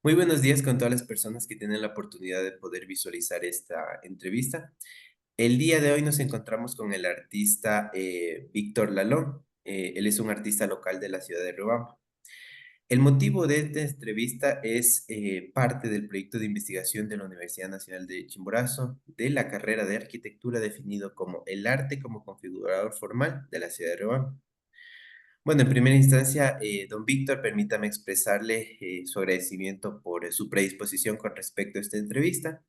Muy buenos días con todas las personas que tienen la oportunidad de poder visualizar esta entrevista. El día de hoy nos encontramos con el artista Víctor Lalón. Él es un artista local de la ciudad de Riobamba. El motivo de esta entrevista es parte del proyecto de investigación de la Universidad Nacional de Chimborazo de la carrera de arquitectura definido como el arte como configurador formal de la ciudad de Riobamba. Bueno, en primera instancia, don Víctor, permítame expresarle su agradecimiento por su predisposición con respecto a esta entrevista.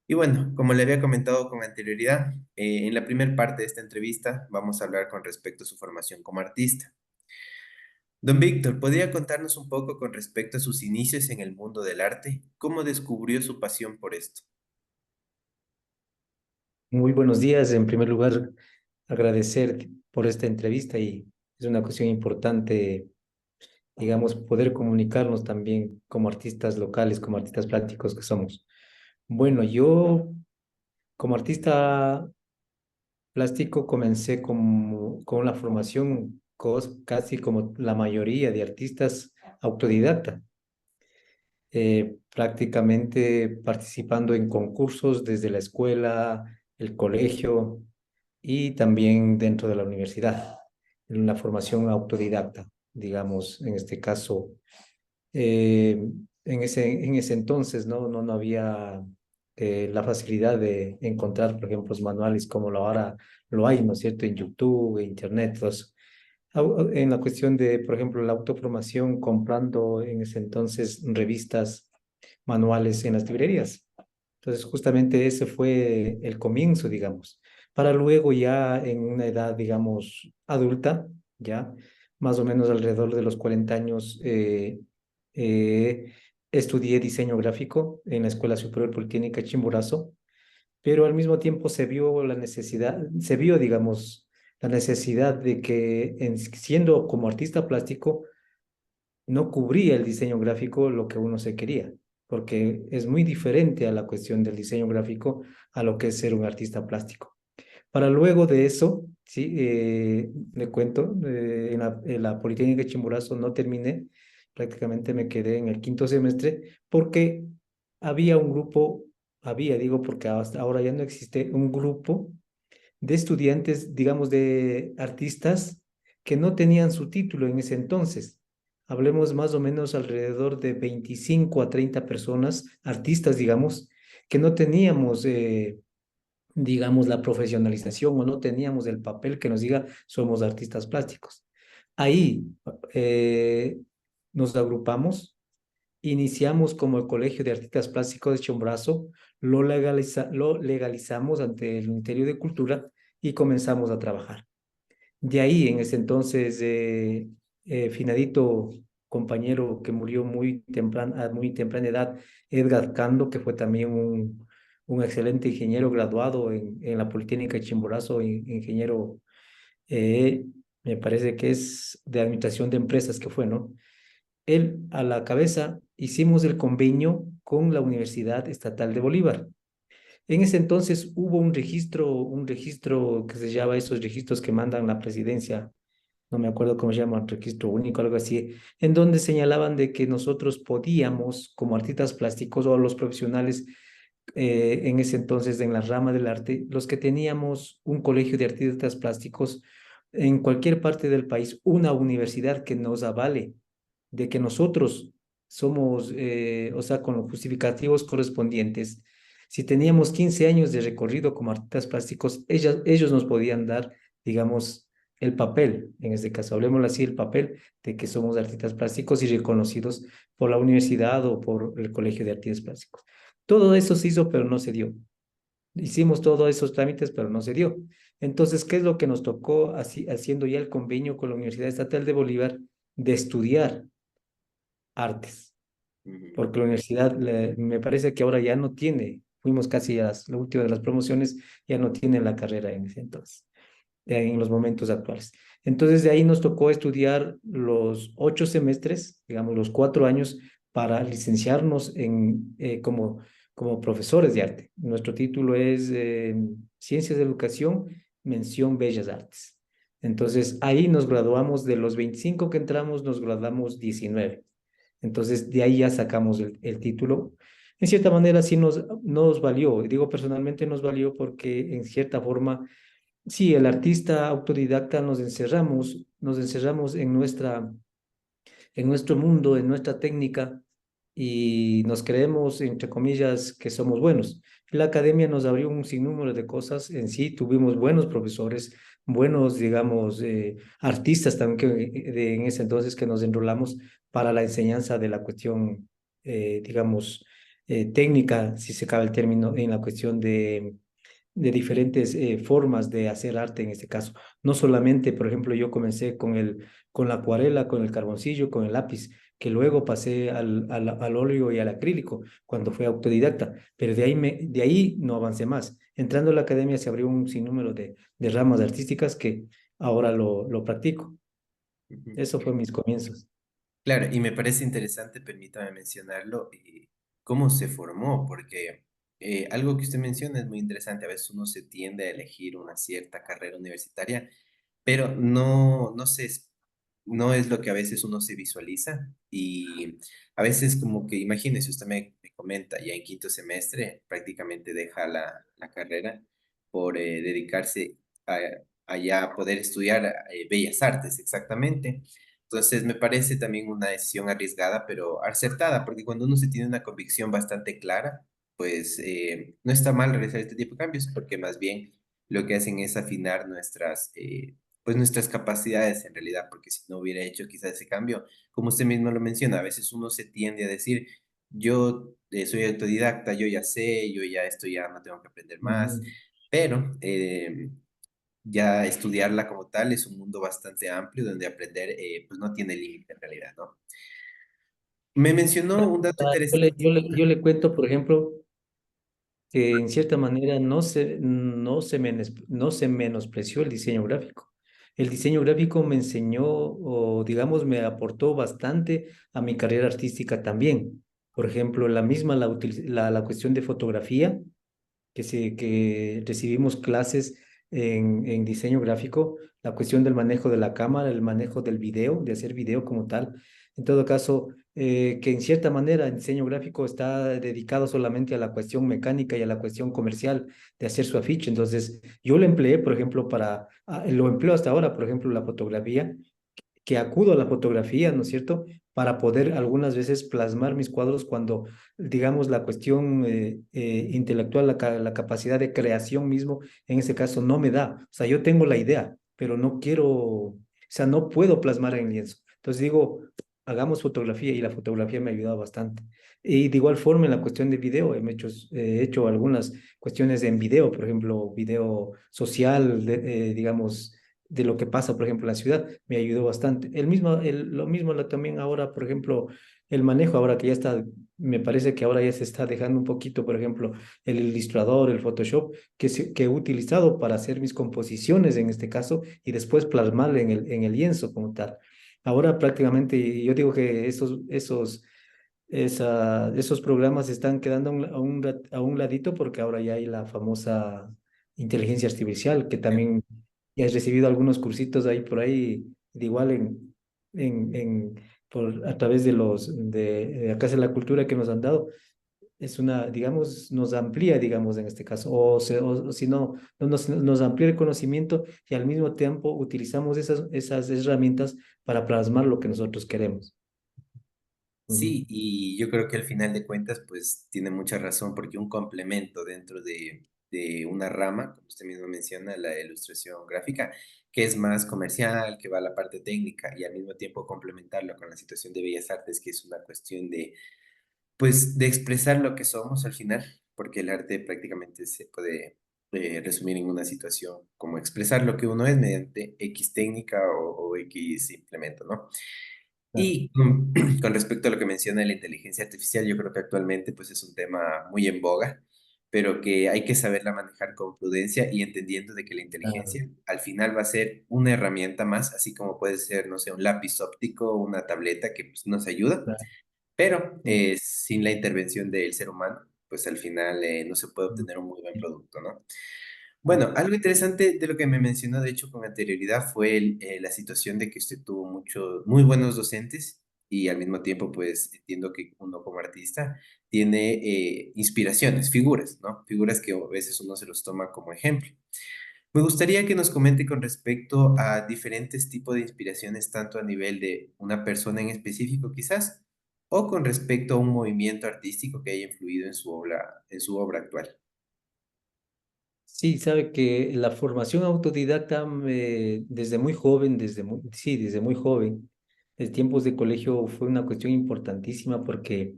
Y bueno, como le había comentado con anterioridad, en la primera parte de esta entrevista vamos a hablar con respecto a su formación como artista. Don Víctor, ¿podría contarnos un poco con respecto a sus inicios en el mundo del arte? ¿Cómo descubrió su pasión por esto? Muy buenos días. En primer lugar, agradecer por esta entrevista y es una cuestión importante, digamos, poder comunicarnos también como artistas locales, como artistas plásticos que somos. Bueno, yo como artista plástico comencé con la formación casi como la mayoría de artistas autodidacta, prácticamente participando en concursos desde la escuela, el colegio y también dentro de la universidad, en una formación autodidacta, digamos, en este caso. En ese entonces no había la facilidad de encontrar, por ejemplo, los manuales como lo ahora lo hay, ¿no es cierto?, en YouTube, en Internet, todo eso. En la cuestión de, por ejemplo, la autoformación, comprando en ese entonces revistas, manuales en las librerías. Entonces, justamente ese fue el comienzo, digamos, para luego ya en una edad, digamos, adulta, ya más o menos alrededor de los 40 años, eh, estudié diseño gráfico en la Escuela Superior Politécnica Chimborazo, pero al mismo tiempo se vio, digamos, la necesidad de que siendo como artista plástico, no cubría el diseño gráfico lo que uno se quería, porque es muy diferente a la cuestión del diseño gráfico a lo que es ser un artista plástico. Para luego de eso, sí, le cuento, en la Politécnica de Chimborazo no terminé, prácticamente me quedé en el quinto semestre porque había un grupo, digo, porque hasta ahora ya no existe un grupo de estudiantes, digamos, de artistas que no tenían su título en ese entonces. Hablemos más o menos alrededor de 25 a 30 personas, artistas, digamos, que no teníamos, digamos, la profesionalización o no teníamos el papel que nos diga somos artistas plásticos. Ahí eh, nos agrupamos. Iniciamos como el Colegio de Artistas Plásticos de Chimborazo, lo legalizamos ante el Ministerio de Cultura y comenzamos a trabajar. De ahí, en ese entonces, finadito compañero que murió a muy temprana edad, Edgar Cando, que fue también un excelente ingeniero graduado en la Politécnica de Chimborazo, ingeniero, eh, me parece que es de administración de empresas que fue, ¿no? Él a la cabeza hicimos el convenio con la Universidad Estatal de Bolívar. En ese entonces hubo un registro que se llama esos registros que mandan la presidencia, no me acuerdo cómo se llama, registro único, algo así, en donde señalaban de que nosotros podíamos, como artistas plásticos o los profesionales en ese entonces en la rama del arte, los que teníamos un colegio de artistas plásticos en cualquier parte del país, una universidad que nos avale de que nosotros somos, o sea, con los justificativos correspondientes, si teníamos 15 años de recorrido como artistas plásticos, ellos nos podían dar, digamos, el papel, en este caso, hablemoslo así, el papel de que somos artistas plásticos y reconocidos por la universidad o por el Colegio de Artistas Plásticos. Todo eso se hizo, pero no se dio. Hicimos todos esos trámites, pero no se dio. Entonces, ¿qué es lo que nos tocó haciendo ya el convenio con la Universidad Estatal de Bolívar de estudiar artes? Ujú. Porque la universidad me parece que ahora ya no tiene, fuimos casi a la última de las promociones, ya no tiene la carrera en ese entonces, en los momentos actuales. Entonces de ahí nos tocó estudiar los 8 semestres, digamos los 4 años, para licenciarnos como profesores de arte. Nuestro título es Ciencias de Educación, mención Bellas Artes. Entonces ahí nos graduamos, de los 25 que entramos, nos graduamos 19. Entonces, de ahí ya sacamos el título. En cierta manera, sí nos valió. Digo, personalmente nos valió porque en cierta forma, sí, el artista autodidacta nos encerramos en nuestro mundo, en nuestra técnica, y nos creemos, entre comillas, que somos buenos. La academia nos abrió un sinnúmero de cosas en sí, tuvimos buenos profesores, buenos, digamos, artistas también en ese entonces que nos enrolamos para la enseñanza de la cuestión, digamos, técnica, si se cabe el término, en la cuestión de diferentes formas de hacer arte en este caso. No solamente, por ejemplo, yo comencé con la acuarela, con el carboncillo, con el lápiz, que luego pasé al óleo y al acrílico cuando fui autodidacta, pero de ahí no avancé más. Entrando a la academia se abrió un sinnúmero de ramas artísticas que ahora lo practico. Ujú. Eso fue mis comienzos. Claro, y me parece interesante, permítame mencionarlo, cómo se formó, porque algo que usted menciona es muy interesante. A veces uno se tiende a elegir una cierta carrera universitaria, pero no es lo que a veces uno se visualiza. Y a veces como que, imagínese, usted me comenta, ya en quinto semestre prácticamente deja la carrera por dedicarse a, a ya poder estudiar bellas artes, exactamente. Entonces me parece también una decisión arriesgada, pero acertada, porque cuando uno se tiene una convicción bastante clara, pues no está mal realizar este tipo de cambios, porque más bien lo que hacen es afinar pues nuestras capacidades en realidad, porque si no hubiera hecho quizás ese cambio, como usted mismo lo menciona, a veces uno se tiende a decir, yo soy autodidacta, yo ya sé, yo ya esto ya no tengo que aprender más, Ujú. pero ya estudiarla como tal es un mundo bastante amplio donde aprender pues no tiene límite en realidad, ¿no? Me mencionó un dato interesante. Yo le cuento, por ejemplo, que en cierta manera no se menospreció el diseño gráfico. El diseño gráfico me enseñó, o digamos, me aportó bastante a mi carrera artística también. Por ejemplo, la cuestión de fotografía que recibimos clases en diseño gráfico, la cuestión del manejo de la cámara, el manejo del video, de hacer video como tal. En todo caso, que en cierta manera el diseño gráfico está dedicado solamente a la cuestión mecánica y a la cuestión comercial de hacer su afiche. Entonces, yo lo empleé, por ejemplo, lo empleo hasta ahora, por ejemplo, la fotografía, que acudo a la fotografía, ¿no es cierto? Para poder algunas veces plasmar mis cuadros cuando, digamos, la cuestión intelectual, la capacidad de creación mismo, en ese caso no me da. O sea, yo tengo la idea, pero no quiero, o sea, no puedo plasmar en lienzo. Entonces digo, hagamos fotografía y la fotografía me ha ayudado bastante. Y de igual forma en la cuestión de video, he hecho algunas cuestiones en video, por ejemplo, video social, digamos, de lo que pasa, por ejemplo, en la ciudad, me ayudó bastante. Lo mismo también ahora, por ejemplo, el manejo, ahora que ya está, me parece que ahora ya se está dejando un poquito, por ejemplo, el ilustrador, el Photoshop, que he utilizado para hacer mis composiciones en este caso y después plasmarle en el lienzo como tal. Ahora prácticamente yo digo que esos programas están quedando a un ladito porque ahora ya hay la famosa inteligencia artificial que también ya he recibido algunos cursitos ahí por ahí, de igual a través de acá de la cultura que nos han dado. Es una, digamos, nos amplía, digamos, en este caso, o si no, nos amplía el conocimiento y al mismo tiempo utilizamos esas herramientas para plasmar lo que nosotros queremos. Ujú. Sí, y yo creo que al final de cuentas, pues tiene mucha razón, porque un complemento dentro de una rama, como usted mismo menciona, la ilustración gráfica, que es más comercial, que va a la parte técnica, y al mismo tiempo complementarlo con la situación de bellas artes, que es una cuestión de, pues, de expresar lo que somos al final, porque el arte prácticamente se puede resumir en una situación como expresar lo que uno es mediante X técnica o X implemento, ¿no? Claro. Y con respecto a lo que menciona la inteligencia artificial, yo creo que actualmente pues es un tema muy en boga, pero que hay que saberla manejar con prudencia y entendiendo de que la Claro, inteligencia al final va a ser una herramienta más, así como puede ser, no sé, un lápiz óptico, una tableta que pues, nos ayuda, claro. pero Mm, sin la intervención del ser humano, pues al final no se puede mm, obtener un muy buen producto, ¿no? mm, Bueno, algo interesante de lo que me mencionó, de hecho, con anterioridad fue la situación de que usted tuvo muy buenos docentes y al mismo tiempo, pues entiendo que uno como artista tiene inspiraciones, figuras, ¿no? Figuras que a veces uno se los toma como ejemplo. Me gustaría que nos comente con respecto a diferentes tipos de inspiraciones, tanto a nivel de una persona en específico quizás, o con respecto a un movimiento artístico que haya influido en su obra actual. Sí, sabe que la formación autodidacta desde muy joven, sí, desde muy joven, en tiempos de colegio fue una cuestión importantísima porque,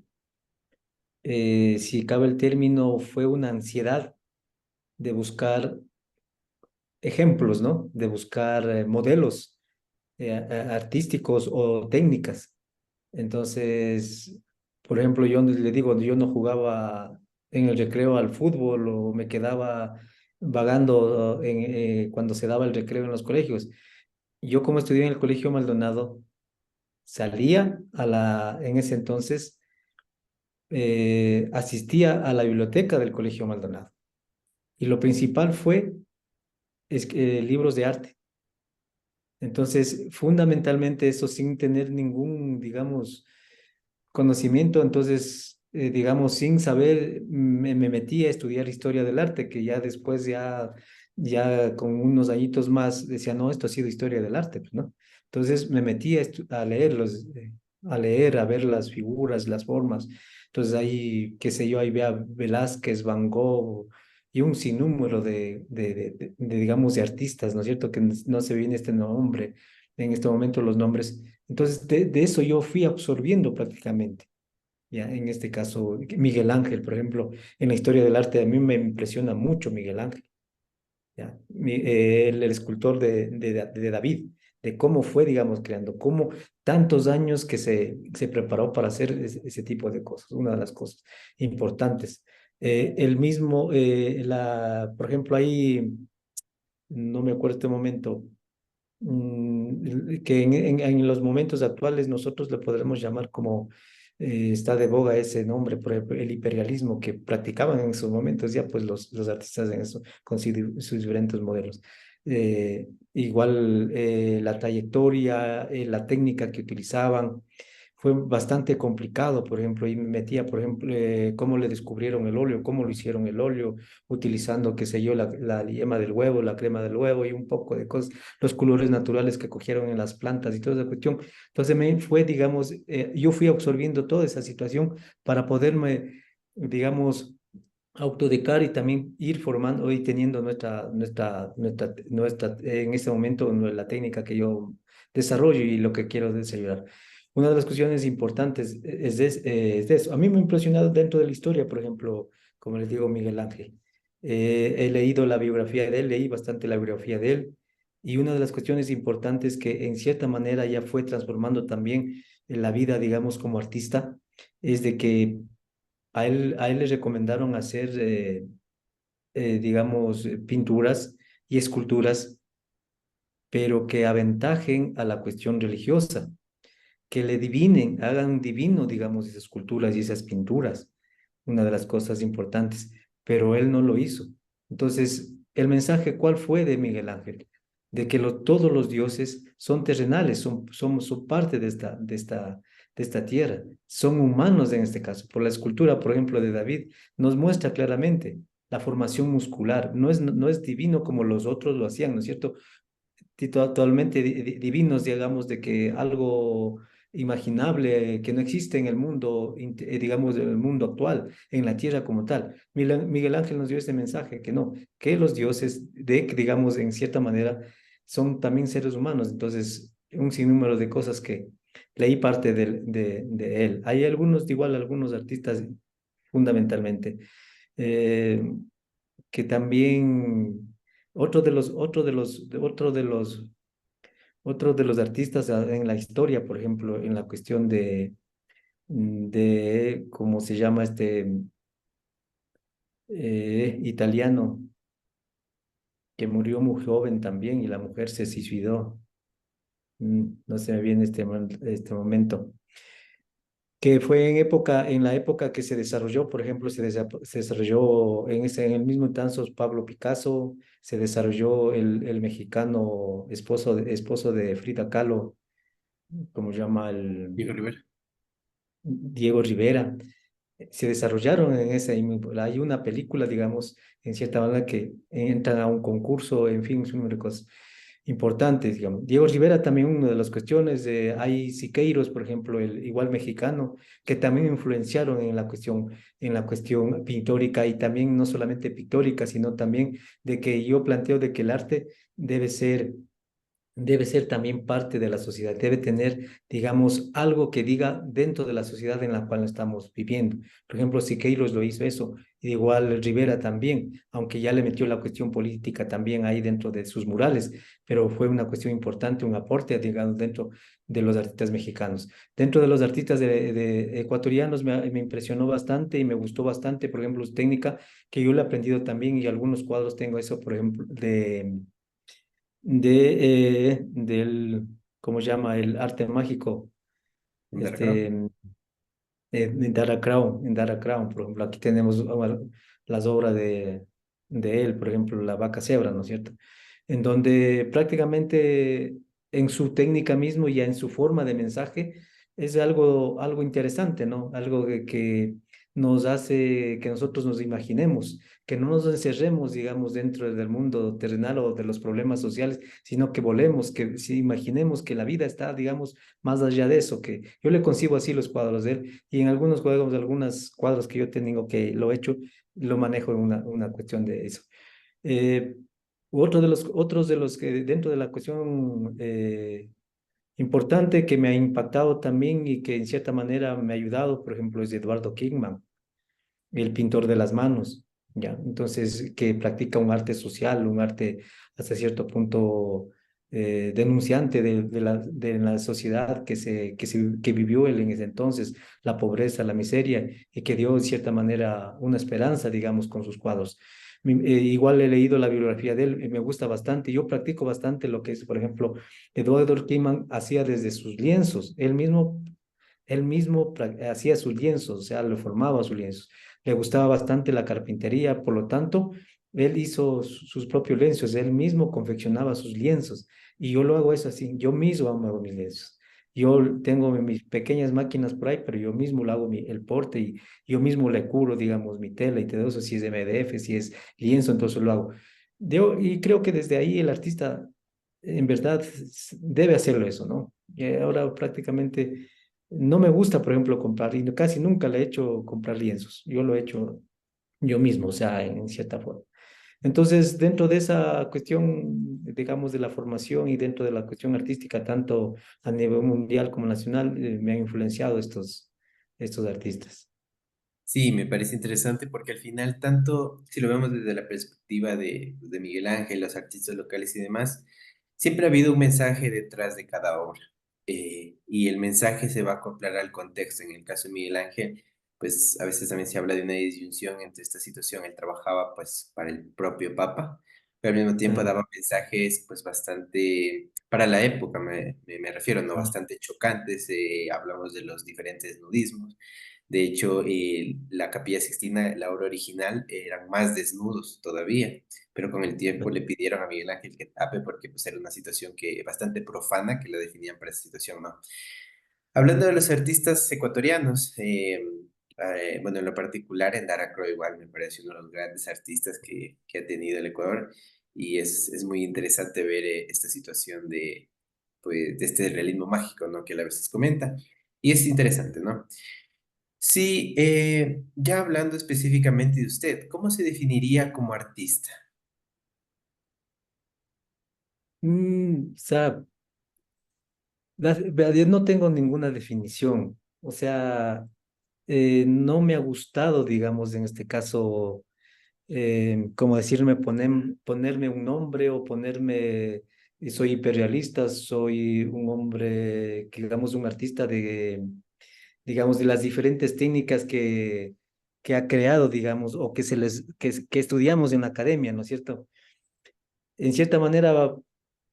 si cabe el término, fue una ansiedad de buscar ejemplos, ¿no? De buscar modelos artísticos o técnicas. Entonces, por ejemplo, yo le digo, yo no jugaba en el recreo al fútbol o me quedaba vagando cuando se daba el recreo en los colegios. Yo como estudié en el Colegio Maldonado, salía en ese entonces, asistía a la biblioteca del Colegio Maldonado. Y lo principal fue libros de arte. Entonces, fundamentalmente eso sin tener ningún, digamos, conocimiento, entonces, digamos, sin saber, me metí a estudiar historia del arte, que ya después, ya con unos añitos más, decía, no, esto ha sido historia del arte, pues, ¿no? Entonces me metí a leerlos, a leer, a ver las figuras, las formas. Entonces ahí, qué sé yo, ahí vea Velázquez, Van Gogh y un sinnúmero digamos, de artistas, ¿no es cierto? Que no se viene este nombre, en este momento los nombres. Entonces, de eso yo fui absorbiendo prácticamente. Ya, en este caso, Miguel Ángel, por ejemplo, en la historia del arte, a mí me impresiona mucho Miguel Ángel, ya. El escultor de David, de cómo fue, digamos, creando, cómo tantos años que se preparó para hacer ese tipo de cosas, una de las cosas importantes. El mismo, por ejemplo, ahí, no me acuerdo este momento, que en los momentos actuales nosotros le podremos llamar como, está de boga ese nombre, por ejemplo, el imperialismo que practicaban en esos momentos ya pues los artistas en eso, con sus diferentes modelos. Igual, la trayectoria, la técnica que utilizaban fue bastante complicado, por ejemplo, y me metía, por ejemplo, cómo le descubrieron el óleo, cómo lo hicieron el óleo, utilizando, qué sé yo, la yema del huevo, la crema del huevo y un poco de cosas, los colores naturales que cogieron en las plantas y toda esa cuestión. Entonces me fue, digamos, yo fui absorbiendo toda esa situación para poderme, digamos, autodecar y también ir formando y teniendo en este momento la técnica que yo desarrollo y lo que quiero desarrollar. Una de las cuestiones importantes es de eso. A mí me ha impresionado dentro de la historia, por ejemplo, como les digo, Miguel Ángel. He leído la biografía de él, leí bastante la biografía de él, y una de las cuestiones importantes que en cierta manera ya fue transformando también en la vida, digamos, como artista, es de que a él le recomendaron hacer, digamos, pinturas y esculturas, pero que aventajen a la cuestión religiosa, que le divinen, hagan divino, digamos, esas esculturas y esas pinturas, una de las cosas importantes, pero él no lo hizo. Entonces, ¿el mensaje cuál fue de Miguel Ángel? De que todos los dioses son terrenales, son parte de esta tierra, son humanos en este caso. Por la escultura, por ejemplo, de David, nos muestra claramente la formación muscular, no es divino como los otros lo hacían, ¿no es cierto? Totalmente divinos, digamos, de que algo imaginable que no existe en el mundo, digamos, en el mundo actual, en la tierra como tal. Miguel Ángel nos dio ese mensaje, que no, que los dioses, digamos, en cierta manera, son también seres humanos. Entonces, un sinnúmero de cosas que leí parte de él. Hay igual algunos artistas, fundamentalmente. Eh, que también otro de los artistas en la historia, por ejemplo, en la cuestión de ¿cómo se llama este italiano que murió muy joven también y la mujer se suicidó? No se me viene este momento. Que fue en la época que se desarrolló, por ejemplo, se desarrolló en el mismo tanzo Pablo Picasso, se desarrolló el mexicano esposo de Frida Kahlo, como se llama Diego Rivera. Diego Rivera, se desarrollaron en esa, hay una película, digamos, en cierta manera que entran a un concurso, en fin, es un número de cosas importantes, digamos. Diego Rivera también una de las cuestiones, hay Siqueiros, por ejemplo, el igual mexicano, que también influenciaron en la cuestión pictórica y también no solamente pictórica, sino también de que yo planteo de que el arte debe ser también parte de la sociedad, debe tener, digamos, algo que diga dentro de la sociedad en la cual estamos viviendo. Por ejemplo, Siqueiros lo hizo eso, y igual Rivera también, aunque ya le metió la cuestión política también ahí dentro de sus murales, pero fue una cuestión importante, un aporte, digamos, dentro de los artistas mexicanos. Dentro de los artistas de ecuatorianos me impresionó bastante y me gustó bastante, por ejemplo, su técnica, que yo le he aprendido también y algunos cuadros tengo eso, por ejemplo, del, ¿cómo se llama? El arte mágico, En Dark. este, en Dara Crown, por ejemplo, aquí tenemos las obras de él, por ejemplo, La Vaca Cebra, ¿no es cierto? En donde prácticamente en su técnica mismo, ya en su forma de mensaje, es algo interesante, ¿no? Algo que nos hace que nosotros nos imaginemos, que no nos encerremos, digamos, dentro del mundo terrenal o de los problemas sociales, sino que volemos, que si imaginemos que la vida está, digamos, más allá de eso, que yo le concibo así los cuadros de él, y en algunos juegos, algunos cuadros que yo tengo que lo he hecho, lo manejo en una cuestión de eso. Eh, otros de los que dentro de la cuestión importante que me ha impactado también y que en cierta manera me ha ayudado, por ejemplo, es Eduardo Kingman, el pintor de las manos, ¿ya? Entonces, que practica un arte social, un arte hasta cierto punto denunciante de la sociedad que vivió él en ese entonces, la pobreza, la miseria, y que dio en cierta manera una esperanza, digamos, con sus cuadros. Igual he leído la biografía de él, y me gusta bastante. Yo practico bastante lo que es, por ejemplo, Eduardo Kingman hacía desde sus lienzos. Hacía sus lienzos, o sea, lo formaba sus lienzos. Le gustaba bastante la carpintería, por lo tanto, él hizo sus propios lienzos, él mismo confeccionaba sus lienzos. Y yo lo hago eso así, yo mismo hago mis lienzos. Yo tengo mis pequeñas máquinas por ahí, pero yo mismo lo hago el porte y yo mismo le curo, digamos, mi tela y todo eso, si es MDF, si es lienzo, entonces lo hago. Y creo que desde ahí el artista, en verdad, debe hacerlo eso, ¿no? Y ahora prácticamente no me gusta, por ejemplo, comprar, y casi nunca le he hecho comprar lienzos. Yo lo he hecho yo mismo, o sea, en cierta forma. Entonces, dentro de esa cuestión, digamos, de la formación y dentro de la cuestión artística, tanto a nivel mundial como nacional, me han influenciado estos artistas. Sí, me parece interesante porque al final, tanto si lo vemos desde la perspectiva de Miguel Ángel, los artistas locales y demás, siempre ha habido un mensaje detrás de cada obra. Y el mensaje se va a acoplar al contexto. En el caso de Miguel Ángel, pues a veces también se habla de una disyunción entre esta situación. Él trabajaba pues para el propio Papa, pero al mismo tiempo Ah, daba mensajes pues bastante, para la época me refiero, ¿no? ah, Bastante chocantes. Hablamos de los diferentes nudismos. De hecho, la Capilla Sixtina, la obra original, eran más desnudos todavía, pero con el tiempo le pidieron a Miguel Ángel que tape porque pues, era una situación que, bastante profana que la definían para esa situación, ¿no? Hablando de los artistas ecuatorianos, bueno, en lo particular, en Daracro igual me parece uno de los grandes artistas que ha tenido el Ecuador y es muy interesante ver esta situación de, pues, de este realismo mágico, ¿no? Que él a veces comenta. Y es interesante, ¿no? Sí, ya hablando específicamente de usted, ¿cómo se definiría como artista? o sea, vea, yo no tengo ninguna definición. O sea, no me ha gustado, digamos, en este caso como decirme, ponerme un nombre o ponerme, y soy hiperrealista, soy un hombre, que, digamos, un artista digamos, de las diferentes técnicas que ha creado, digamos, o que estudiamos en la academia, ¿no es cierto? En cierta manera,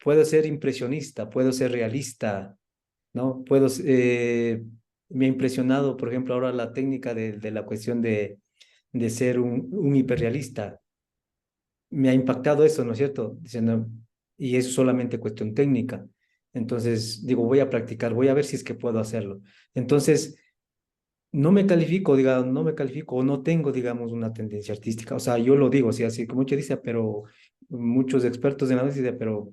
puedo ser impresionista, puedo ser realista, ¿no? Me ha impresionado, por ejemplo, ahora la técnica de la cuestión de ser un hiperrealista me ha impactado eso, ¿no es cierto? Diciendo, y es solamente cuestión técnica. Entonces, digo, voy a practicar, voy a ver si es que puedo hacerlo. Entonces, no me califico, digamos, no me califico o no tengo, digamos, una tendencia artística. O sea, yo lo digo, sí, así como mucho dice, pero muchos expertos en la dicen, pero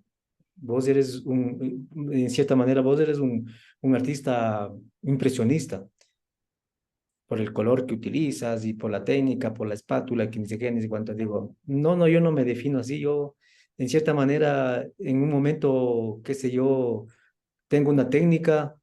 vos eres en cierta manera, vos eres un artista impresionista por el color que utilizas y por la técnica, por la espátula, que ni sé qué, ni sé cuánto. Digo, no, no, yo no me defino así. Yo, en cierta manera, en un momento, qué sé yo, tengo una técnica,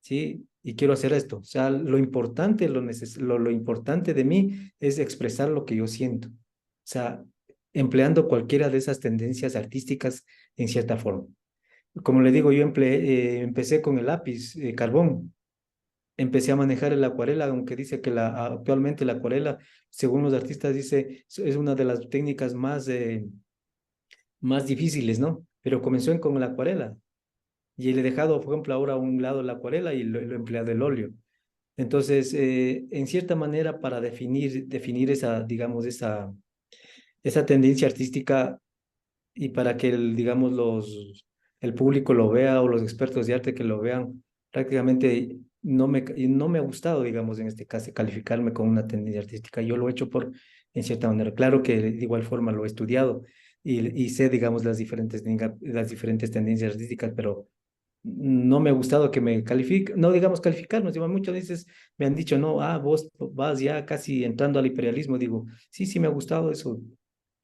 ¿sí? Y quiero hacer esto. O sea, lo importante, lo importante de mí es expresar lo que yo siento. O sea, empleando cualquiera de esas tendencias artísticas en cierta forma. Como le digo, yo empecé con el lápiz, carbón. Empecé a manejar el acuarela, aunque dice que actualmente la acuarela, según los artistas, dice, es una de las técnicas más difíciles, ¿no? Pero comenzó con la acuarela. Y le he dejado, por ejemplo, ahora a un lado la acuarela y lo he empleado el óleo. Entonces, en cierta manera, para definir esa, digamos, esa tendencia artística y para que, digamos, el público lo vea o los expertos de arte que lo vean, prácticamente no me ha gustado, digamos, en este caso, calificarme con una tendencia artística. Yo lo he hecho en cierta manera. Claro que de igual forma lo he estudiado y sé, digamos, las diferentes tendencias artísticas, pero no me ha gustado que me califique, no digamos calificarnos, digo, muchas veces me han dicho, no, vos vas ya casi entrando al imperialismo, digo, sí, sí me ha gustado eso,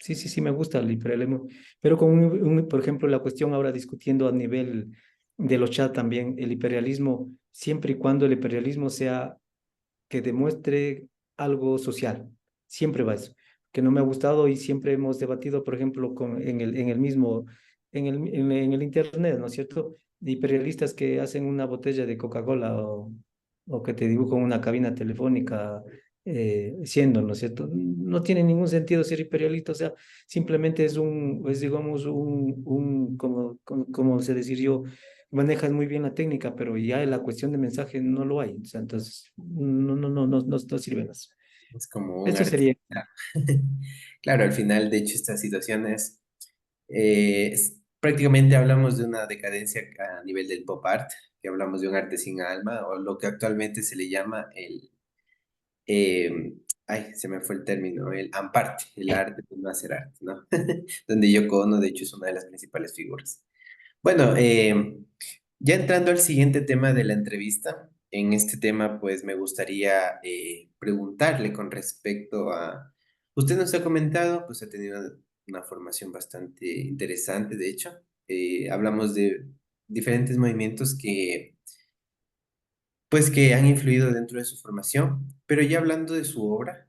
sí, sí, sí me gusta el imperialismo, pero con por ejemplo, la cuestión ahora discutiendo a nivel de los chats también, el imperialismo, siempre y cuando el imperialismo sea que demuestre algo social. Siempre va eso. Que no me ha gustado y siempre hemos debatido, por ejemplo, en el mismo, en el internet, ¿no es cierto? Imperialistas que hacen una botella de Coca-Cola o que te dibujan una cabina telefónica siendo, ¿no es cierto? No tiene ningún sentido ser imperialista, o sea, simplemente es digamos, como se decir yo, manejas muy bien la técnica, pero ya en la cuestión de mensaje no lo hay. O sea, entonces, no sirven eso. Es como un Eso sería. artista. Claro, al final, de hecho, estas situaciones, prácticamente hablamos de una decadencia a nivel del pop art, que hablamos de un arte sin alma, o lo que actualmente se le llama ay, se me fue el término, el amparte, el arte de no hacer arte, ¿no? Donde Yoko Ono, de hecho, es una de las principales figuras. Bueno, ya entrando al siguiente tema de la entrevista, en este tema pues me gustaría preguntarle con respecto a, usted nos ha comentado, pues ha tenido una formación bastante interesante, de hecho. Hablamos de diferentes movimientos que pues que han influido dentro de su formación, pero ya hablando de su obra,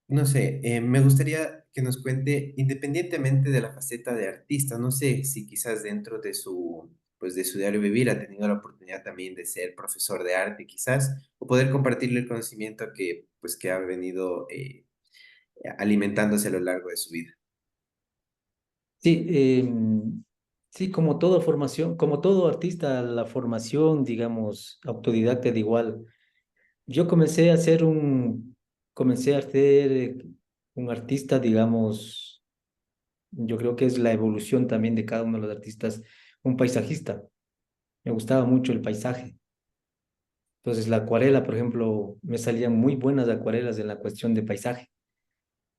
no sé, me gustaría que nos cuente, independientemente de la faceta de artista, no sé si quizás dentro de pues de su diario vivir ha tenido la oportunidad también de ser profesor de arte, quizás, o poder compartirle el conocimiento que, pues, que ha venido alimentándose a lo largo de su vida. Sí, sí, como toda formación, como todo artista, la formación, digamos, autodidacta de igual. Yo comencé a ser un artista, digamos, yo creo que es la evolución también de cada uno de los artistas, un paisajista. Me gustaba mucho el paisaje. Entonces, la acuarela, por ejemplo, me salían muy buenas acuarelas en la cuestión de paisaje.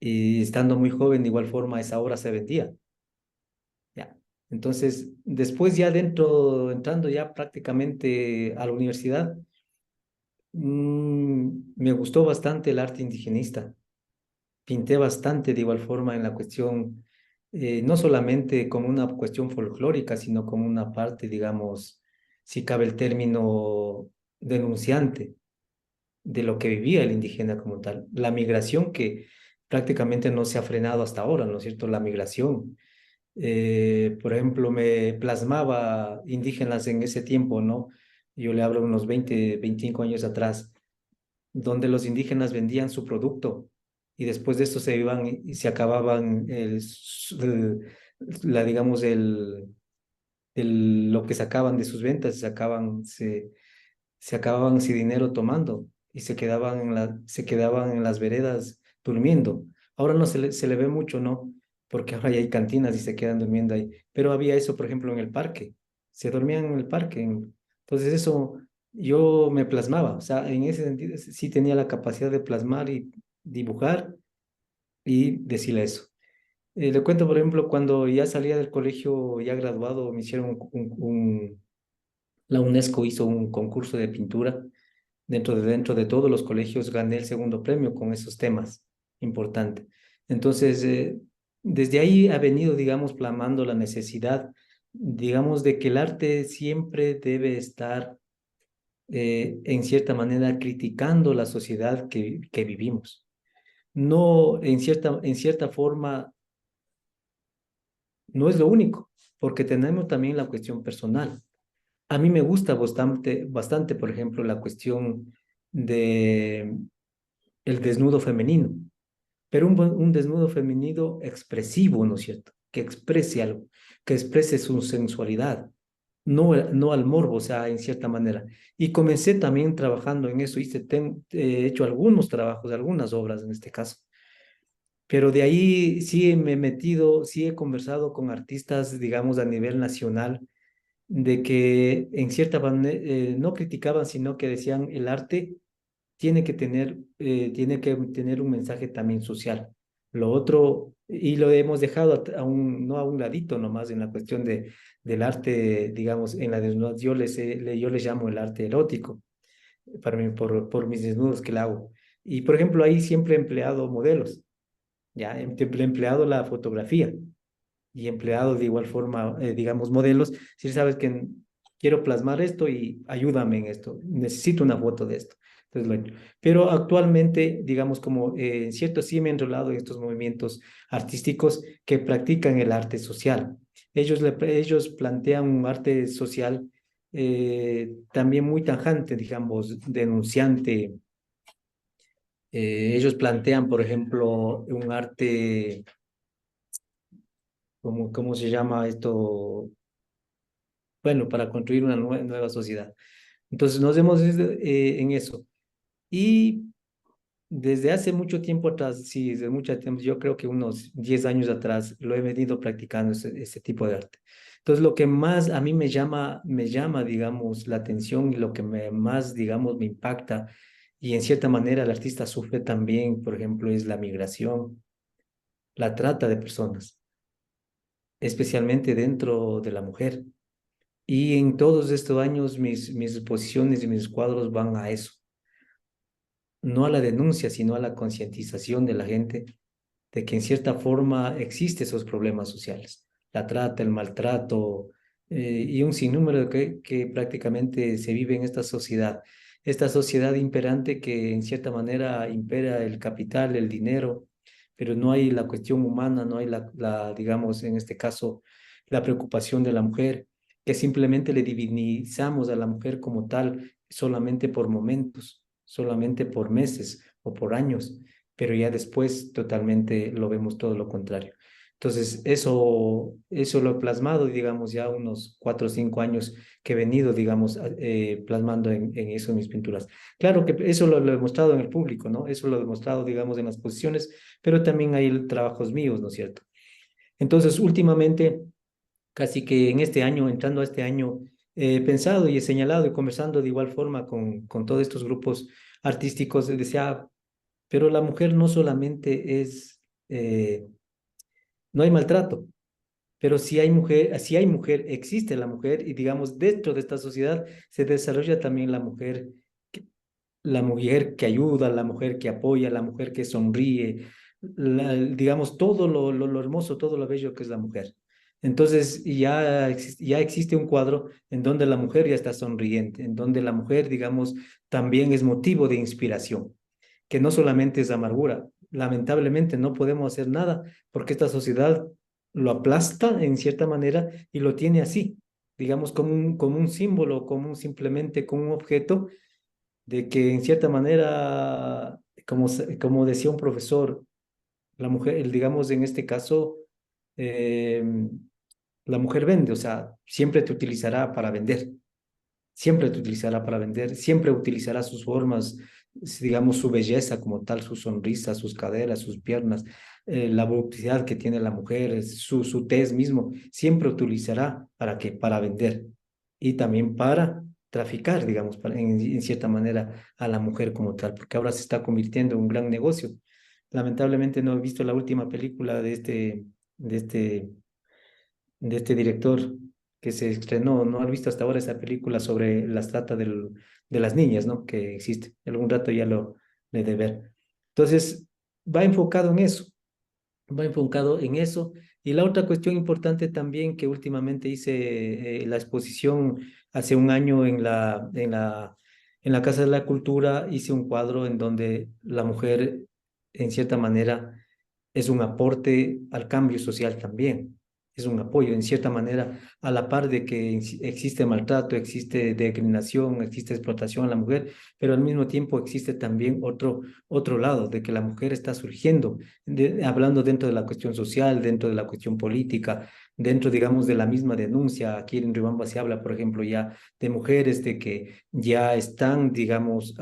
Y estando muy joven, de igual forma, esa obra se vendía. Ya. Entonces, después ya entrando ya prácticamente a la universidad, me gustó bastante el arte indigenista. Pinté bastante de igual forma en la cuestión, no solamente como una cuestión folclórica, sino como una parte, digamos, si cabe el término denunciante de lo que vivía el indígena como tal. La migración que prácticamente no se ha frenado hasta ahora, ¿no es cierto? La migración. Por ejemplo, me plasmaba indígenas en ese tiempo, ¿no? Yo le hablo unos 25 años atrás, donde los indígenas vendían su producto y después de esto se iban y se acababan digamos, lo que sacaban de sus ventas, se acababan ese dinero tomando y se quedaban en las veredas durmiendo. Ahora no se le ve mucho, ¿no? porque ahora ya hay cantinas y se quedan durmiendo ahí. Pero había eso, por ejemplo, en el parque, se dormían en el parque. Entonces eso yo me plasmaba, o sea, en ese sentido sí tenía la capacidad de plasmar y dibujar y decirle eso. Le cuento, por ejemplo, cuando ya salía del colegio, ya graduado, me hicieron la UNESCO hizo un concurso de pintura dentro de todos los colegios, gané el segundo premio con esos temas, importante. Entonces, desde ahí ha venido, digamos, plasmando la necesidad, digamos, de que el arte siempre debe estar, en cierta manera, criticando la sociedad que vivimos. No, en cierta forma, no es lo único, porque tenemos también la cuestión personal. A mí me gusta bastante, por ejemplo, la cuestión de el desnudo femenino, pero un desnudo femenino expresivo, ¿no es cierto? Que exprese algo, que exprese su sensualidad, no al morbo, o sea, en cierta manera. Y comencé también trabajando en eso, he hecho algunos trabajos, algunas obras en este caso. Pero de ahí sí me he metido, sí he conversado con artistas, digamos, a nivel nacional, de que en cierta manera no criticaban, sino que decían el arte tiene que tener un mensaje también social. Lo otro, y lo hemos dejado no a un ladito nomás en la cuestión del arte, digamos, en la desnudez, yo les llamo el arte erótico, para mí, por mis desnudos que le hago. Y por ejemplo, ahí siempre he empleado modelos, ya, he empleado la fotografía y empleado de igual forma, digamos, modelos. Si sabes que quiero plasmar esto y ayúdame en esto, necesito una foto de esto. Entonces, pero actualmente, digamos, como en cierto, sí me he enrolado en estos movimientos artísticos que practican el arte social. Ellos plantean un arte social también muy tajante, digamos, denunciante. Ellos plantean, por ejemplo, un arte, ¿cómo se llama esto? Bueno, para construir una nueva sociedad. Entonces nos hemos ido, en eso. Y desde hace mucho tiempo atrás, sí, desde mucho tiempo, yo creo que unos 10 años atrás, lo he venido practicando ese tipo de arte. Entonces, lo que más a mí me llama, digamos, la atención y lo que más, digamos, me impacta, y en cierta manera el artista sufre también, por ejemplo, es la migración, la trata de personas, especialmente dentro de la mujer. Y en todos estos años mis exposiciones y mis cuadros van a eso, no a la denuncia, sino a la concientización de la gente de que en cierta forma existen esos problemas sociales, la trata, el maltrato y un sinnúmero que prácticamente se vive en esta sociedad imperante que en cierta manera impera el capital, el dinero, pero no hay la cuestión humana, no hay digamos, en este caso, la preocupación de la mujer, que simplemente le divinizamos a la mujer como tal solamente por momentos, solamente por meses o por años, pero ya después totalmente lo vemos todo lo contrario. Entonces, eso lo he plasmado, digamos, ya unos 4 o 5 años que he venido, digamos, plasmando en eso en mis pinturas. Claro que eso lo he mostrado en el público, ¿no? Eso lo he demostrado, digamos, en las posiciones, pero también hay trabajos míos, ¿no es cierto? Entonces, últimamente, casi que en este año, entrando a este año, he pensado y he señalado y conversando de igual forma con todos estos grupos artísticos, decía, pero la mujer no solamente eh, no hay maltrato, pero si hay mujer, existe la mujer y digamos, dentro de esta sociedad se desarrolla también la mujer que ayuda, la mujer que apoya, la mujer que sonríe, digamos, todo lo hermoso, todo lo bello que es la mujer. Entonces ya existe un cuadro en donde la mujer ya está sonriente, en donde la mujer, digamos, también es motivo de inspiración, que no solamente es amargura. Lamentablemente no podemos hacer nada porque esta sociedad lo aplasta en cierta manera y lo tiene así, digamos, como un símbolo, simplemente como un objeto de que en cierta manera, como decía un profesor, la mujer, digamos en este caso, eh, la mujer vende, o sea, siempre te utilizará para vender, siempre te utilizará para vender, siempre utilizará sus formas. digamos, su belleza como tal, su sonrisa, sus caderas, sus piernas, la voluptuosidad que tiene la mujer, su tez mismo, siempre utilizará para qué, para vender y también para traficar, digamos, en cierta manera a la mujer como tal, porque ahora se está convirtiendo en un gran negocio. Lamentablemente no he visto la última película de este, de este director que se estrenó. No he visto hasta ahora esa película sobre la trata de las niñas, ¿no? Que existe. Algún rato ya lo he de ver. Entonces, va enfocado en eso, va enfocado en eso. Y la otra cuestión importante también que últimamente hice la exposición hace un año en la Casa de la Cultura, hice un cuadro en donde la mujer, en cierta manera, es un aporte al cambio social también, es un apoyo en cierta manera, a la par de que existe maltrato, existe discriminación, existe explotación a la mujer, pero al mismo tiempo existe también otro lado, de que la mujer está surgiendo, hablando dentro de la cuestión social, dentro de la cuestión política, dentro, digamos, de la misma denuncia. Aquí en Riobamba se habla, por ejemplo, ya de mujeres de que ya están, digamos,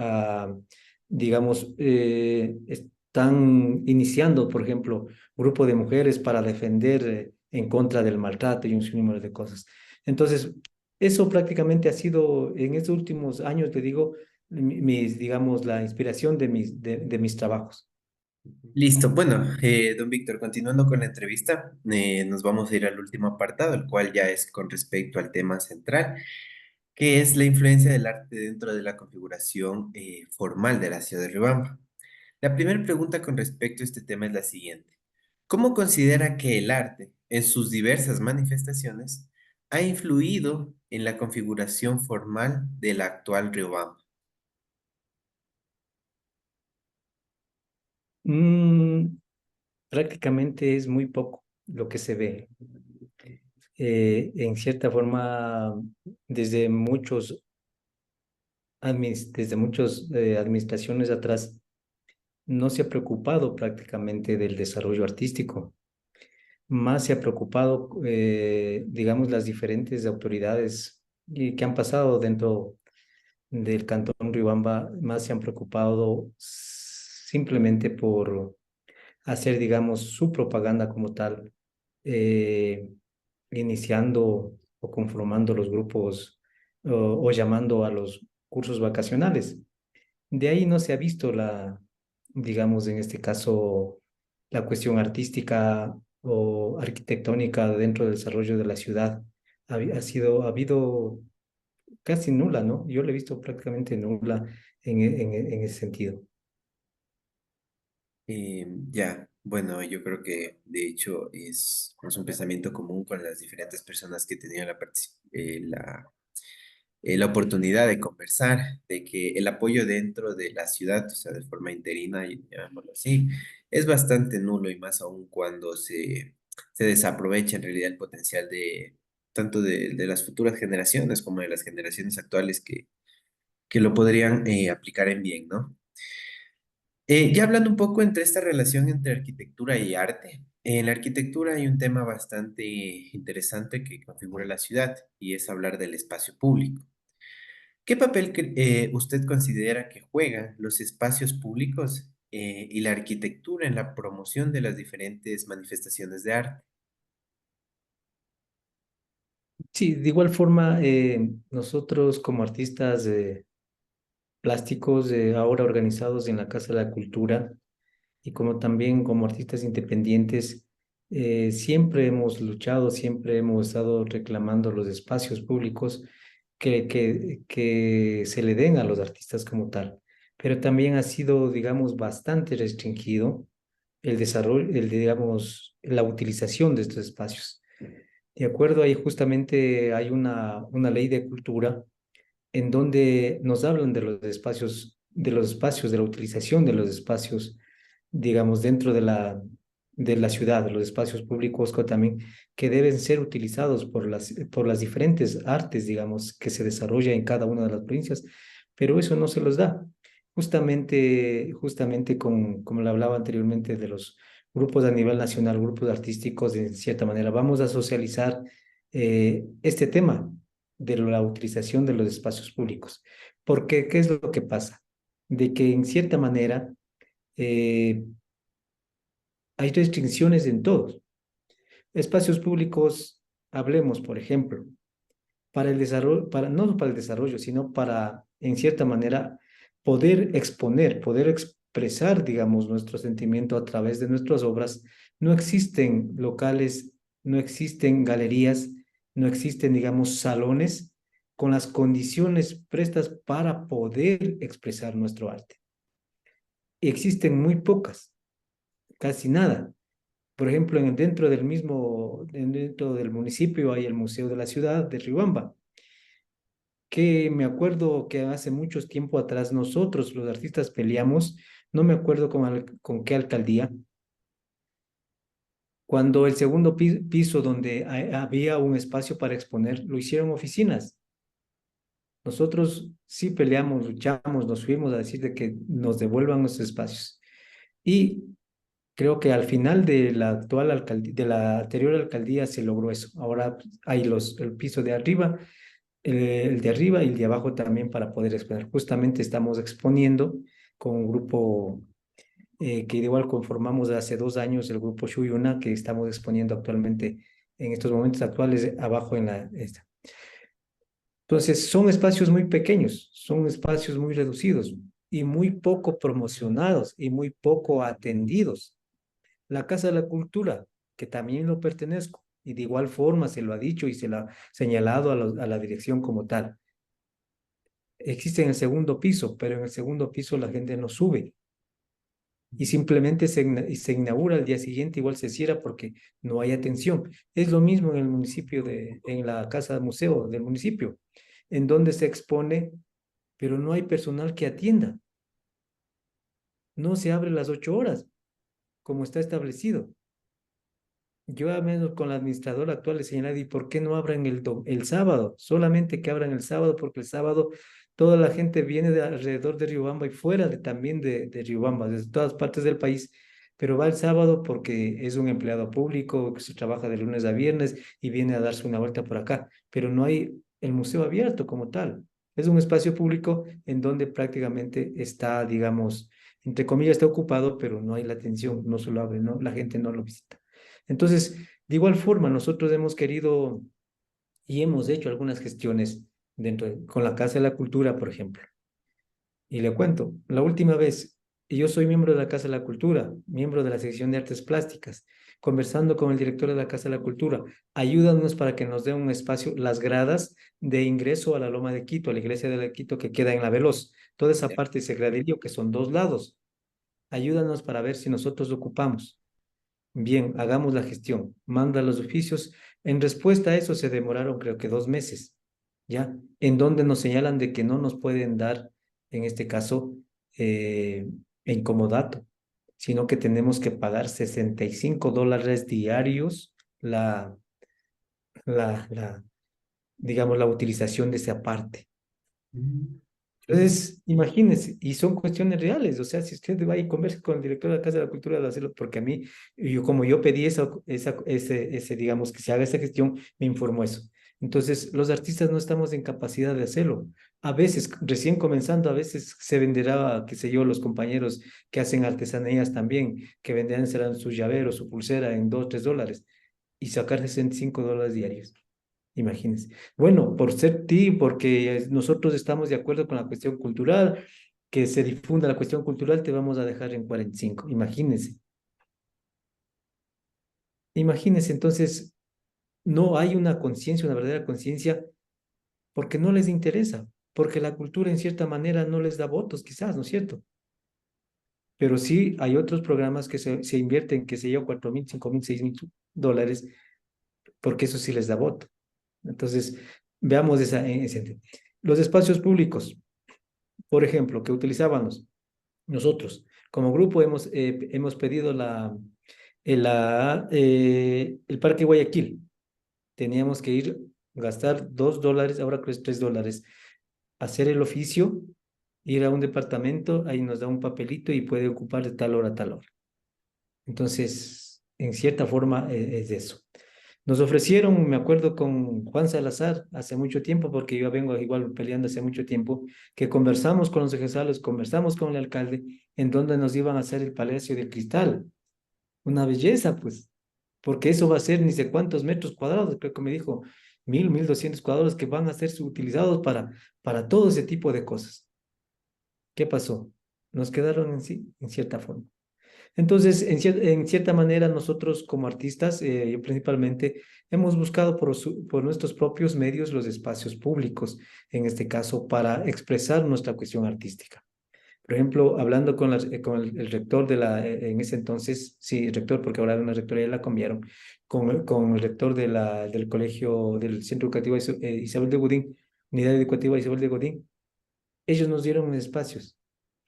están iniciando, por ejemplo, grupo de mujeres para defender en contra del maltrato y un sinnúmero de cosas. Entonces, eso prácticamente ha sido en estos últimos años, te digo, digamos, la inspiración de mis trabajos. Listo. Bueno, don Víctor, continuando con la entrevista, nos vamos a ir al último apartado, el cual ya es con respecto al tema central, que es la influencia del arte dentro de la configuración formal de la ciudad de Riobamba. La primera pregunta con respecto a este tema es la siguiente. ¿Cómo considera que el arte, en sus diversas manifestaciones, ha influido en la configuración formal de la actual Riobamba? Mm, prácticamente es muy poco lo que se ve. En cierta forma, desde desde muchas administraciones atrás, no se ha preocupado prácticamente del desarrollo artístico. Más se ha preocupado, digamos, las diferentes autoridades que han pasado dentro del Cantón Riobamba, más se han preocupado simplemente por hacer, digamos, su propaganda como tal, eh, iniciando o conformando los grupos o llamando a los cursos vacacionales. De ahí no se ha visto digamos, en este caso, la cuestión artística o arquitectónica dentro del desarrollo de la ciudad. Ha habido casi nula, ¿no? Yo la he visto prácticamente nula en ese sentido. Ya, bueno, yo creo que de hecho es un pensamiento común con las diferentes personas que he tenido la oportunidad de conversar, de que el apoyo dentro de la ciudad, o sea, de forma interina, llamémoslo así, es bastante nulo y más aún cuando se desaprovecha en realidad el potencial de tanto de las futuras generaciones como de las generaciones actuales que lo podrían aplicar en bien, ¿no? Ya hablando un poco entre esta relación entre arquitectura y arte, en la arquitectura hay un tema bastante interesante que configura la ciudad y es hablar del espacio público. ¿Qué papel usted considera que juegan los espacios públicos y la arquitectura en la promoción de las diferentes manifestaciones de arte? Sí, de igual forma, nosotros como artistas plásticos, ahora organizados en la Casa de la Cultura, y como también como artistas independientes, siempre hemos luchado, siempre hemos estado reclamando los espacios públicos que se le den a los artistas como tal. Pero también ha sido, digamos, bastante restringido el desarrollo, digamos, la utilización de estos espacios. De acuerdo, ahí justamente hay una ley de cultura en donde nos hablan de la utilización de los espacios, digamos, dentro de la ciudad, de los espacios públicos también, que deben ser utilizados por las diferentes artes, digamos, que se desarrolla en cada una de las provincias, pero eso no se los da. Justamente como le hablaba anteriormente de los grupos a nivel nacional, grupos artísticos, de cierta manera, vamos a socializar este tema de la utilización de los espacios públicos. Porque, ¿qué es lo que pasa? de que en cierta manera eh, hay restricciones en todos. Espacios públicos, hablemos, por ejemplo, para el desarrollo, no para el desarrollo, sino para, en cierta manera, poder exponer, poder expresar, digamos, nuestro sentimiento a través de nuestras obras. No existen locales, no existen galerías, no existen, digamos, salones con las condiciones prestas para poder expresar nuestro arte. Existen muy pocas, casi nada. Por ejemplo, dentro del municipio hay el Museo de la Ciudad de Riobamba, que me acuerdo que hace mucho tiempo atrás nosotros, los artistas, peleamos, no me acuerdo con qué alcaldía, cuando el segundo piso donde había un espacio para exponer, lo hicieron oficinas. Nosotros sí peleamos, luchamos, nos fuimos a decir de que nos devuelvan los espacios. Y creo que al final de la actual alcaldía, de la anterior alcaldía se logró eso. Ahora hay el piso de arriba, el de arriba y el de abajo también para poder exponer. Justamente estamos exponiendo con un grupo que igual conformamos hace 2 años, el grupo Shuyuna, que estamos exponiendo actualmente en estos momentos actuales abajo en la esta. Entonces, son espacios muy pequeños, son espacios muy reducidos y muy poco promocionados y muy poco atendidos. La Casa de la Cultura, que también lo pertenezco, y de igual forma se lo ha dicho y se lo ha señalado a la dirección como tal. Existe en el segundo piso, pero en el segundo piso la gente no sube y simplemente se inaugura al día siguiente, igual se cierra porque no hay atención. Es lo mismo en el municipio en la casa de museo del municipio, en donde se expone, pero no hay personal que atienda. No se abre las 8 horas, como está establecido. Yo al menos con la administradora actual le señalé, ¿y por qué no abran el sábado? Solamente que abran el sábado, porque el sábado toda la gente viene de alrededor de Riobamba y fuera también de Riobamba, desde todas partes del país, pero va el sábado porque es un empleado público que se trabaja de lunes a viernes y viene a darse una vuelta por acá, pero no hay el museo abierto como tal. Es un espacio público en donde prácticamente está, digamos, entre comillas, está ocupado, pero no hay la atención, no se lo abre, no, la gente no lo visita. Entonces, de igual forma, nosotros hemos querido y hemos hecho algunas gestiones con la Casa de la Cultura, por ejemplo. Y le cuento, la última vez, yo soy miembro de la Casa de la Cultura, miembro de la sección de artes plásticas, conversando con el director de la Casa de la Cultura, ayúdanos para que nos dé un espacio, las gradas de ingreso a la Loma de Quito, a la iglesia de la Quito que queda en La Veloz, toda esa parte, ese graderío que son 2 lados, ayúdanos para ver si nosotros lo ocupamos. Bien, hagamos la gestión. Manda los oficios. En respuesta a eso se demoraron creo que 2 meses, ¿ya? En donde nos señalan de que no nos pueden dar, en este caso, eh, en comodato, sino que tenemos que pagar $65 diarios la, la, digamos, la utilización de esa parte. Mm. Eso es. Entonces, imagínense, y son cuestiones reales, o sea, si usted va y conversa con el director de la Casa de la Cultura de hacerlo, porque a mí, como yo pedí digamos, que se haga esa gestión, me informó eso. Entonces, los artistas no estamos en capacidad de hacerlo. A veces, recién comenzando, a veces se venderá, qué sé yo, los compañeros que hacen artesanías también, que venderán serán su llavero, su pulsera en $2, $3 y sacar $65 diarios. Imagínense. Bueno, por ser ti, porque nosotros estamos de acuerdo con la cuestión cultural, que se difunda la cuestión cultural, te vamos a dejar en 45. Imagínense. Imagínense, entonces, no hay una conciencia, una verdadera conciencia, porque no les interesa, porque la cultura en cierta manera no les da votos, quizás, ¿no es cierto? Pero sí hay otros programas que se invierten, que se yo, 4.000, 5.000, $6.000, porque eso sí les da voto. Entonces, veamos los espacios públicos. Por ejemplo, que utilizábamos nosotros como grupo hemos pedido el Parque Guayaquil. Teníamos que ir, gastar $2, ahora creo que es $3, hacer el oficio, ir a un departamento, ahí nos da un papelito y puede ocupar de tal hora a tal hora. Entonces, en cierta forma es eso. Nos ofrecieron, me acuerdo con Juan Salazar hace mucho tiempo, porque yo vengo igual peleando hace mucho tiempo, que conversamos con los ejezalos, conversamos con el alcalde, en donde nos iban a hacer el Palacio del Cristal. Una belleza, pues, porque eso va a ser ni sé cuántos metros cuadrados, creo que me dijo, 1.200 cuadrados que van a ser utilizados para todo ese tipo de cosas. ¿Qué pasó? Nos quedaron en cierta forma. Entonces, en cierta manera, nosotros como artistas, yo principalmente, hemos buscado por nuestros propios medios los espacios públicos, en este caso, para expresar nuestra cuestión artística. Por ejemplo, hablando con el rector en ese entonces, sí, rector, porque ahora una rectoría la cambiaron, con el rector del colegio, del Centro Educativo Isabel de Godín, Unidad Educativa Isabel de Godín, ellos nos dieron espacios.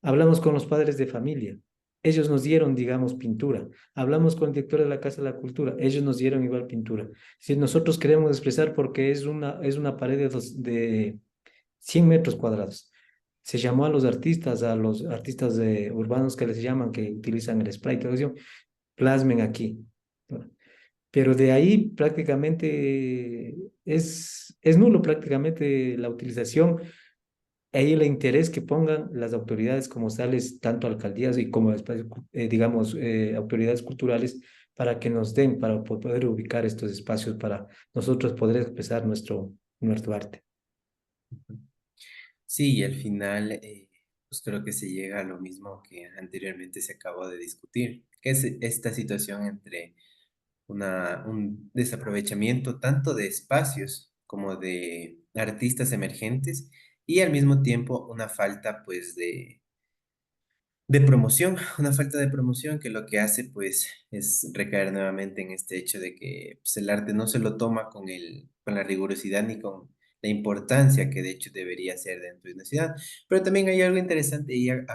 Hablamos con los padres de familia. Ellos nos dieron, digamos, pintura. Hablamos con el director de la Casa de la Cultura. Ellos nos dieron igual pintura. Si nosotros queremos expresar porque es una pared de 100 metros cuadrados. Se llamó a los artistas urbanos que les llaman, que utilizan el spray, todo eso, plasmen aquí. Pero de ahí prácticamente es nulo prácticamente la utilización ahí el interés que pongan las autoridades como tales, tanto alcaldías y como, digamos, autoridades culturales, para que nos den, para poder ubicar estos espacios, para nosotros poder expresar nuestro arte. Sí, y al final, pues creo que se llega a lo mismo que anteriormente se acabó de discutir, que es esta situación entre un desaprovechamiento tanto de espacios como de artistas emergentes y al mismo tiempo una falta pues de promoción, una falta de promoción que lo que hace pues es recaer nuevamente en este hecho de que pues, el arte no se lo toma con la rigurosidad ni con la importancia que de hecho debería ser dentro de una ciudad. Pero también hay algo interesante y a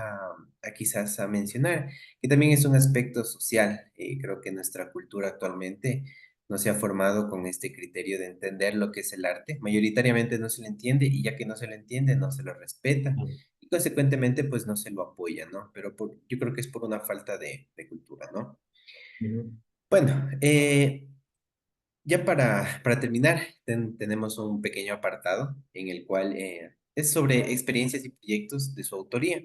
quizás a mencionar, que también es un aspecto social. Creo que nuestra cultura actualmente no se ha formado con este criterio de entender lo que es el arte. Mayoritariamente no se le entiende y ya que no se le entiende, no se lo respeta Ujú. y consecuentemente pues no se lo apoya, ¿no? Pero yo creo que es por una falta de cultura, ¿no? Ujú. Bueno, ya para terminar, tenemos un pequeño apartado en el cual es sobre experiencias y proyectos de su autoría.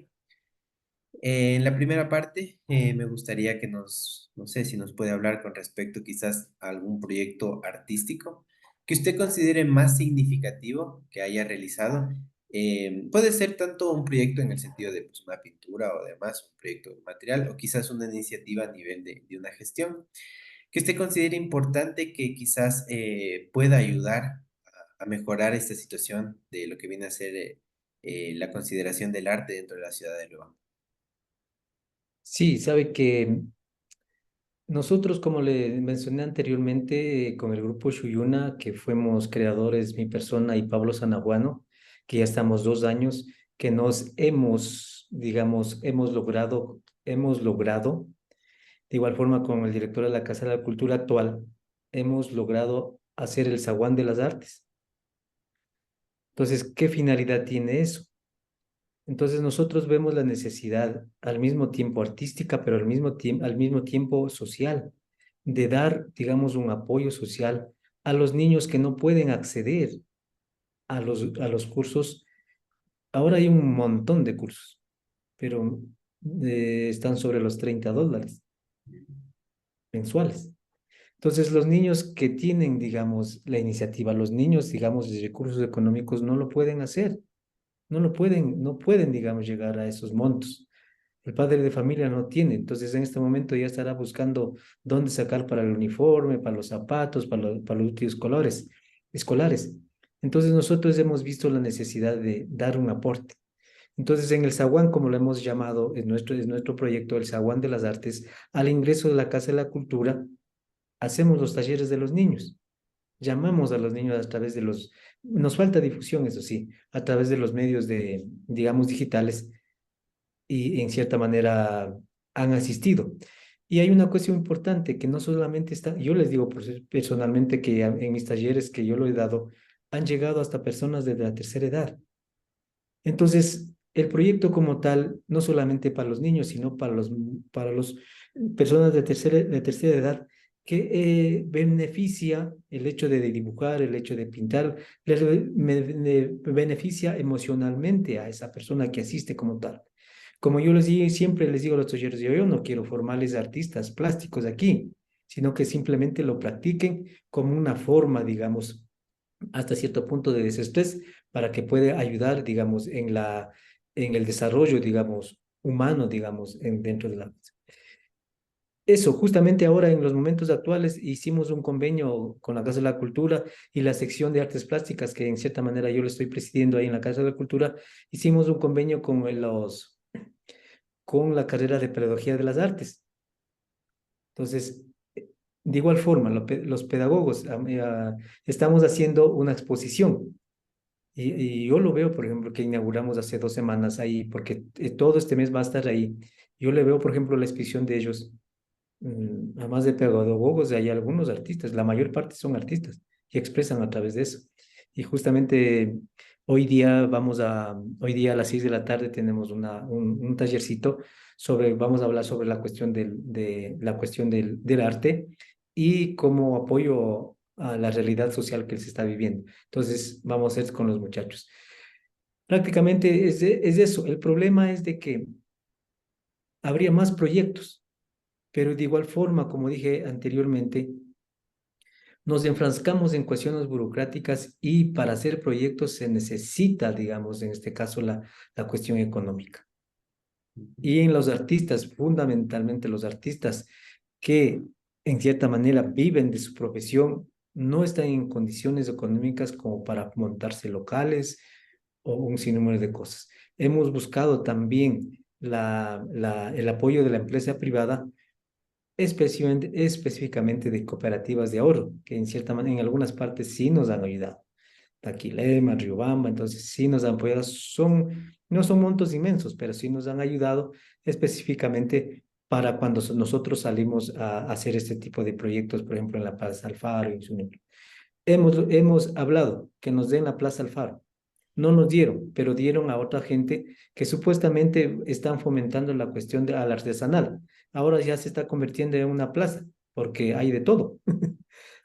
En la primera parte, me gustaría que no sé si nos puede hablar con respecto quizás a algún proyecto artístico que usted considere más significativo que haya realizado. Puede ser tanto un proyecto en el sentido de pues, una pintura o demás, un proyecto material, o quizás una iniciativa a nivel de una gestión, que usted considere importante que quizás pueda ayudar a mejorar esta situación de lo que viene a ser la consideración del arte dentro de la ciudad de León. Sí, sabe que nosotros, como le mencioné anteriormente, con el grupo Shuyuna, que fuimos creadores, mi persona y Pablo Sanaguano, que ya estamos 2 años, que nos digamos, hemos logrado, de igual forma con el director de la Casa de la Cultura actual, hemos logrado hacer el Zaguán de las Artes. Entonces, ¿qué finalidad tiene eso? Entonces nosotros vemos la necesidad al mismo tiempo artística, pero al mismo tiempo social, de dar, digamos, un apoyo social a los niños que no pueden acceder a los cursos. Ahora hay un montón de cursos, pero están sobre los $30 mensuales. Entonces los niños que tienen, digamos, la iniciativa, los niños, digamos, de recursos económicos no lo pueden hacer, no pueden, digamos, llegar a esos montos. El padre de familia no tiene, entonces en este momento ya estará buscando dónde sacar para el uniforme, para los zapatos, para los útiles escolares. Entonces nosotros hemos visto la necesidad de dar un aporte. Entonces en el Zaguán, como lo hemos llamado, es nuestro proyecto, el Zaguán de las Artes, al ingreso de la Casa de la Cultura, hacemos los talleres de los niños. Llamamos a los niños a través nos falta difusión, eso sí, a través de los medios digamos, digitales y en cierta manera han asistido. Y hay una cuestión importante que no solamente está, yo les digo personalmente que en mis talleres que yo lo he dado, han llegado hasta personas de la tercera edad. Entonces, el proyecto como tal, no solamente para los niños, sino para los personas de tercera edad, que beneficia el hecho de dibujar, el hecho de pintar, le beneficia emocionalmente a esa persona que asiste como tal. Como yo les digo, siempre les digo a los talleres, yo no quiero formarles artistas plásticos aquí, sino que simplemente lo practiquen como una forma, digamos, hasta cierto punto de desestrés para que pueda ayudar, digamos, en el desarrollo, digamos, humano, digamos, dentro de la... Eso, justamente ahora en los momentos actuales hicimos un convenio con la Casa de la Cultura y la sección de artes plásticas, que en cierta manera yo lo estoy presidiendo ahí en la Casa de la Cultura, hicimos un convenio con la carrera de Pedagogía de las Artes. Entonces, de igual forma, los pedagogos estamos haciendo una exposición y yo lo veo, por ejemplo, que inauguramos hace 2 semanas ahí, porque todo este mes va a estar ahí. Yo le veo, por ejemplo, la exposición de ellos. Además de pedagogos, hay algunos artistas, la mayor parte son artistas y expresan a través de eso. Y justamente hoy día a las 6 de la tarde tenemos un tallercito vamos a hablar sobre la cuestión la cuestión del arte y cómo apoyo a la realidad social que se está viviendo. Entonces, vamos a hacer con los muchachos. Prácticamente es eso. El problema es de que habría más proyectos, pero de igual forma, como dije anteriormente, nos enfrascamos en cuestiones burocráticas y para hacer proyectos se necesita, digamos, en este caso, la cuestión económica. Y en los artistas, fundamentalmente los artistas que en cierta manera viven de su profesión, no están en condiciones económicas como para montarse locales o un sinnúmero de cosas. Hemos buscado también el apoyo de la empresa privada específicamente de cooperativas de ahorro, que en cierta manera, en algunas partes sí nos han ayudado. Taquilema, Riobamba, entonces sí nos han apoyado. No son montos inmensos, pero sí nos han ayudado específicamente para cuando nosotros salimos a hacer este tipo de proyectos, por ejemplo, en la Plaza Alfaro, en Zúñiga. Hemos hablado que nos den la Plaza Alfaro. No nos dieron, pero dieron a otra gente que supuestamente están fomentando la cuestión al artesanal. Ahora ya se está convirtiendo en una plaza, porque hay de todo.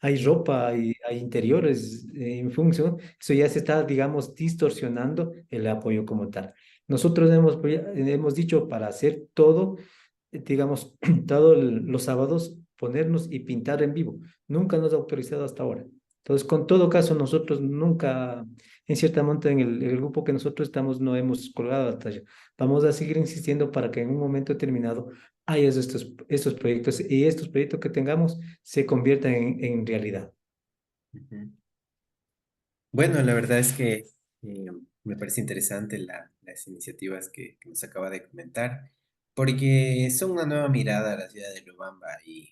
Hay ropa, hay interiores en función. Eso ya se está, digamos, distorsionando el apoyo como tal. Nosotros hemos dicho para hacer todo, digamos, todos los sábados, ponernos y pintar en vivo. Nunca nos ha autorizado hasta ahora. Entonces, con todo caso, nosotros nunca, en cierta monta, en el grupo que nosotros estamos, no hemos colgado la talla. Vamos a seguir insistiendo para que en un momento determinado haya estos proyectos y estos proyectos que tengamos se conviertan en realidad. Ujú. Bueno, la verdad es que me parece interesante las iniciativas que nos acaba de comentar, porque son una nueva mirada a la ciudad de Riobamba y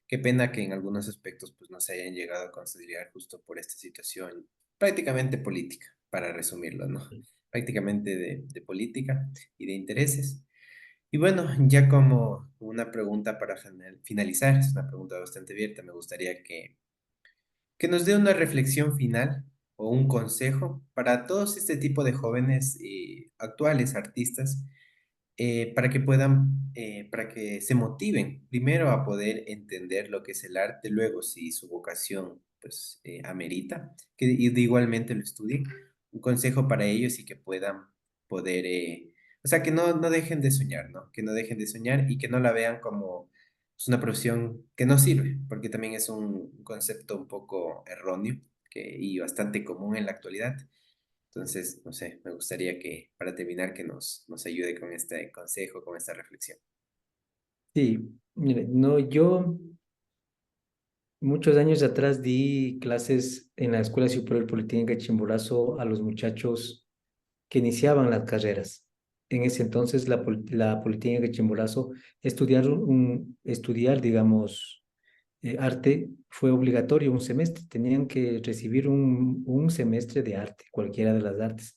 qué pena que en algunos aspectos pues, no se hayan llegado a considerar justo por esta situación prácticamente política, para resumirlo, ¿no? Prácticamente de política y de intereses. Y bueno, ya como una pregunta para finalizar, es una pregunta bastante abierta, me gustaría que nos dé una reflexión final o un consejo para todos este tipo de jóvenes actuales artistas para que puedan, para que se motiven primero a poder entender lo que es el arte, luego si su vocación pues amerita, que igualmente lo estudien, un consejo para ellos y que puedan poder, o sea, que no dejen de soñar, ¿no? Que no dejen de soñar y que no la vean como pues, una profesión que no sirve, porque también es un concepto un poco erróneo y bastante común en la actualidad. Entonces, no sé, me gustaría que para terminar que nos ayude con este consejo, con esta reflexión. Sí, mire, no, yo muchos años atrás di clases en la Escuela Superior Politécnica de Chimborazo a los muchachos que iniciaban las carreras. En ese entonces la Politécnica de Chimborazo, estudiar, digamos, arte fue obligatorio un semestre. Tenían que recibir un semestre de arte, cualquiera de las artes,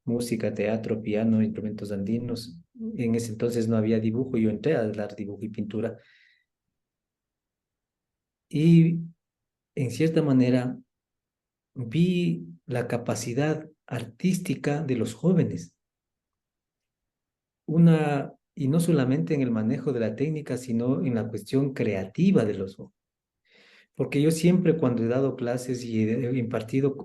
música, teatro, piano, instrumentos andinos. En ese entonces no había dibujo, yo entré a dar dibujo y pintura. Y en cierta manera vi la capacidad artística de los jóvenes, y no solamente en el manejo de la técnica, sino en la cuestión creativa de los jóvenes. porque yo siempre cuando he dado clases y he impartido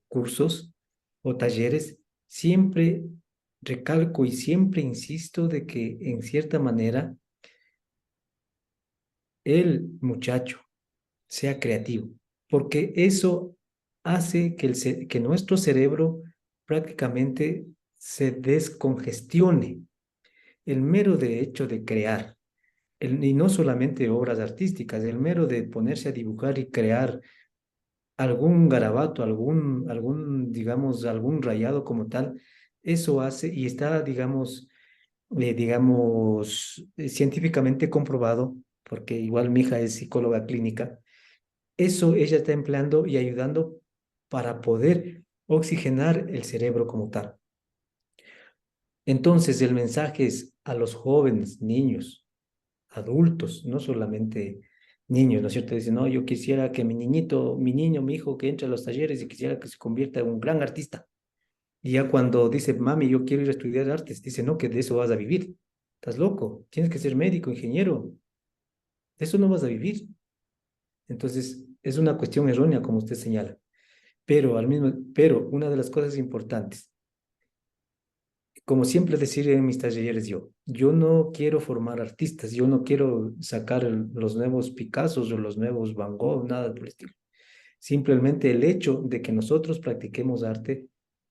cursos o talleres, siempre recalco y siempre insisto de que en cierta manera el muchacho sea creativo, porque eso hace que, que nuestro cerebro prácticamente se descongestione. El mero de hecho de crear, y no solamente obras artísticas, el mero de ponerse a dibujar y crear algún garabato, digamos, algún rayado como tal, eso hace y está, científicamente comprobado, porque igual mi hija es psicóloga clínica, eso ella está empleando y ayudando para poder oxigenar el cerebro como tal. Entonces, el mensaje es a los jóvenes, niños, adultos, no solamente niños, ¿no es cierto? Dicen, no, yo quisiera que mi niñito, mi niño, mi hijo que entre a los talleres y quisiera que se convierta en un gran artista. Y ya cuando dice, mami, yo quiero ir a estudiar artes, dice, no, que de eso vas a vivir. Estás loco, tienes que ser médico, ingeniero, de eso no vas a vivir. Entonces, es una cuestión errónea, como usted señala. Pero una de las cosas importantes, como siempre decir en mis talleres yo no quiero formar artistas, yo no quiero sacar los nuevos Picassos o los nuevos Van Gogh, nada por el estilo. Simplemente el hecho de que nosotros practiquemos arte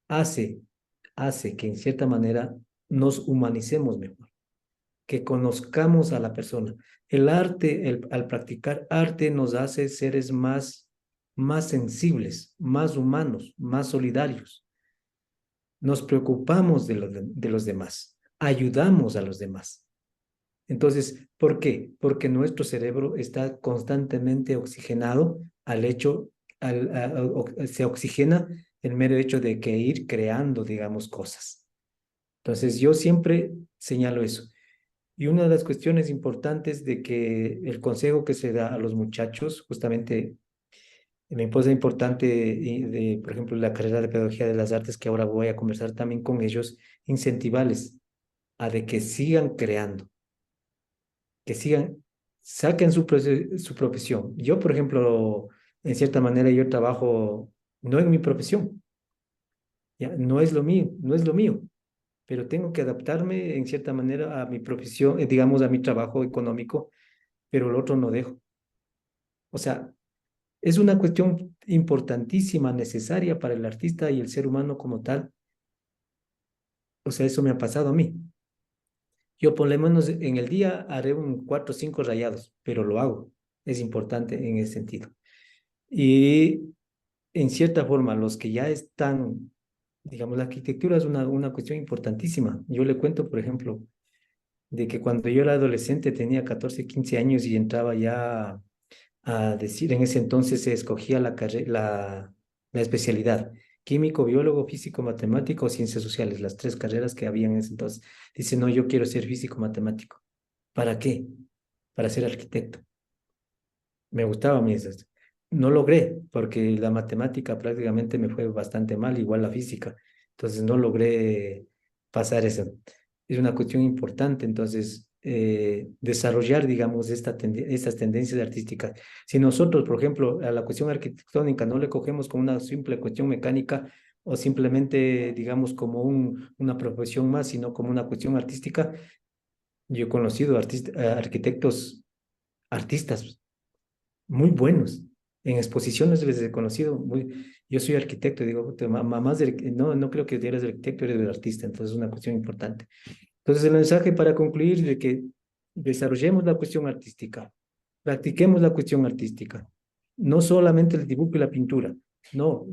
hace, hace que en cierta manera nos humanicemos mejor, que conozcamos a la persona. El arte, al practicar arte nos hace seres más sensibles, más humanos, más solidarios. Nos preocupamos de los demás, ayudamos a los demás. Entonces, ¿por qué? Porque nuestro cerebro está constantemente oxigenado al hecho, se oxigena el mero hecho de que ir creando, digamos, cosas. Entonces, yo siempre señalo eso. Y una de las cuestiones importantes de que el consejo que se da a los muchachos, justamente me parece importante, por ejemplo, la carrera de Pedagogía de las Artes, que ahora voy a conversar también con ellos, incentivarles a de que sigan creando, que sigan, saquen su profesión. Yo, por ejemplo, en cierta manera, yo trabajo no en mi profesión, ¿ya? No es lo mío, no es lo mío, pero tengo que adaptarme en cierta manera a mi profesión, digamos, a mi trabajo económico, pero el otro no dejo. O sea, es una cuestión importantísima, necesaria para el artista y el ser humano como tal. O sea, eso me ha pasado a mí. Yo por lo menos en el día haré un 4 o 5 rayados, pero lo hago. Es importante en ese sentido. Y en cierta forma, los que ya están, digamos, la arquitectura es una cuestión importantísima. Yo le cuento, por ejemplo, de que cuando yo era adolescente tenía 14 15 años y entraba ya a decir, en ese entonces se escogía la especialidad, químico, biólogo, físico, matemático o ciencias sociales, las 3 carreras que había en ese entonces. Dice, no, yo quiero ser físico matemático. ¿Para qué? Para ser arquitecto. Me gustaba a mí eso. No logré, porque la matemática prácticamente me fue bastante mal, igual la física. Entonces no logré pasar eso. Es una cuestión importante, entonces, desarrollar, digamos, estas tendencias artísticas. Si nosotros, por ejemplo, a la cuestión arquitectónica no le cogemos como una simple cuestión mecánica o simplemente, digamos, como una profesión más, sino como una cuestión artística, yo he conocido arquitectos, artistas muy buenos. En exposiciones les he conocido, yo soy arquitecto, digo, "Puta, más no, no creo que eres el arquitecto, eres el artista, entonces es una cuestión importante. Entonces el mensaje para concluir de que desarrollemos la cuestión artística, practiquemos la cuestión artística, no solamente el dibujo y la pintura, no,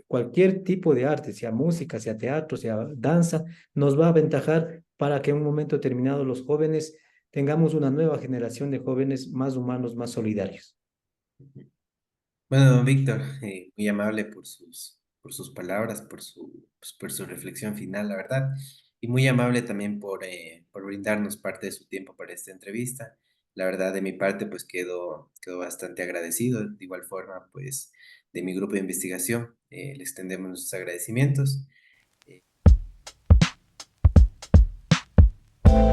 cualquier tipo de arte, sea música, sea teatro, sea danza, nos va a aventajar para que en un momento determinado los jóvenes tengamos una nueva generación de jóvenes más humanos, más solidarios. Bueno, don Víctor, muy amable por sus palabras, pues, por su reflexión final, la verdad, y muy amable también por brindarnos parte de su tiempo para esta entrevista. La verdad, de mi parte, pues quedo bastante agradecido. De igual forma, pues, de mi grupo de investigación, le extendemos nuestros agradecimientos.